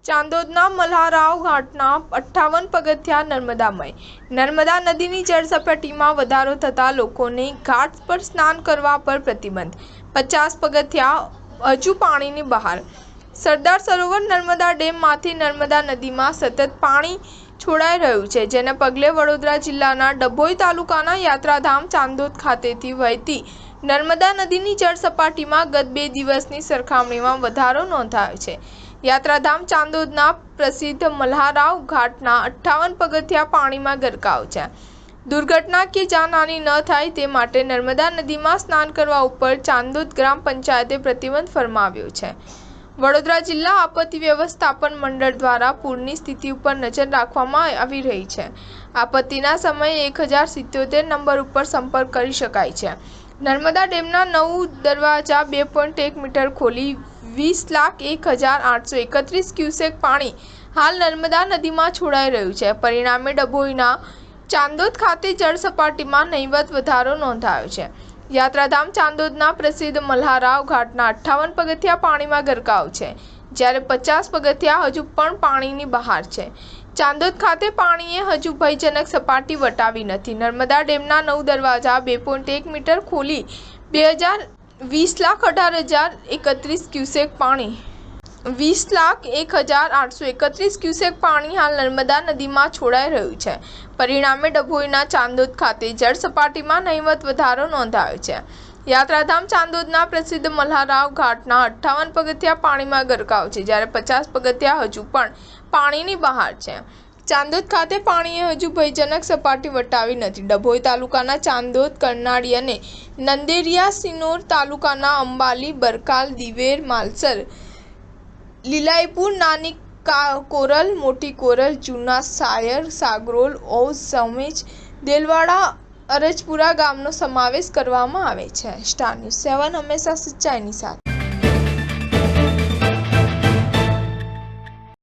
ચાંદોદના મલ્હારાવ ઘાટના 58 પગથિયા નર્મદામય. નર્મદા નદીની જળસપાટીમાં વધારો થતાં લોકોને ઘાટ પર સ્નાન કરવા પર પ્રતિબંધ. 50 પગથિયા હજુ પાણીની બહાર. સરદાર સરોવર નર્મદા ડેમમાંથી નર્મદા નદીમાં સતત પાણી છોડાઈ રહ્યું છે, જેને પગલે વડોદરા જિલ્લાના ડભોઈ તાલુકાના યાત્રાધામ ચાંદોદ ખાતેથી વહેતી નર્મદા નદીની જળસપાટીમાં ગત 2 દિવસની સરખામણીમાં વધારો નોંધાયો છે. યાત્રાધામ ચાંદોદના પ્રસિદ્ધ મલ્હારાવ ઘાટના 58 પગથિયા પાણીમાં ગરકાવ છે. દુર્ઘટના કે જાનહાનિ ન થાય તે માટે નર્મદા નદીમાં સ્નાન કરવા ઉપર ચાંદોદ ગ્રામ પંચાયતે પ્રતિબંધ ફરમાવ્યો છે. વડોદરા જિલ્લા આપત્તિ વ્યવસ્થાપન મંડળ દ્વારા પૂરની સ્થિતિ ઉપર નજર રાખવામાં આવી રહી છે. આપત્તિના સમયે 1077 નંબર ઉપર સંપર્ક કરી શકાય છે. નર્મદા ડેમના 9 દરવાજા 2.1 મીટર ખોલી 20,01,831 ક્યુસેક પાણી હાલ નર્મદા નદીમાં છોડાઈ રહ્યું છે. પરિણામે ડભોઈના ચાંદોદ ખાતે જળસપાટીમાં નહિવત વધારો નોંધાયો છે. યાત્રાધામ ચાંદોદના પ્રસિદ્ધ મલ્હારાવ ઘાટના 58 પગથિયા પાણીમાં ગરકાવ છે, જ્યારે 50 પગથિયા હજુ પણ પાણીની બહાર છે. ચાંદોદ ખાતે પાણીએ હજુ ભયજનક સપાટી વટાવી નથી. નર્મદા ડેમના 9 દરવાજા 2.1 મીટર ખોલી 20,18,31 ક્યુસેક પાણી 20,01,831 ક્યુસેક પાણી હાલ નર્મદા નદીમાં છોડાઈ રહ્યું છે. પરિણામે ડભોઈના ચાંદોદ ખાતે જળસપાટીમાં નહિવત વધારો નોંધાયો છે. યાત્રાધામ ચાંદોદના પ્રસિદ્ધ મલ્હારાવ ઘાટના 58 પગથિયા પાણીમાં ગરકાવ છે, જ્યારે 50 પગથિયા હજુ પણ પાણીની બહાર છે. ચાંદોદ ખાતે પાણીએ હજુ ભયજનક સપાટી વટાવી નથી. ડભોઈ તાલુકાના ચાંદોદ, કરનાળી અને નંદેરિયા, સિનોર તાલુકાના અંબાલી, બરકાલ, દિવેર, માલસર, લીલાઈપુર, નાની કોરલ, મોટી કોરલ, જૂના સાયર, સાગરોલ, ઓઝ, સમેજ, દેલવાડા, અરજપુરા ગામનો સમાવેશ કરવામાં આવે છે. સ્ટાર ન્યૂઝ 7 હંમેશા સચ્ચાઈની સાથે.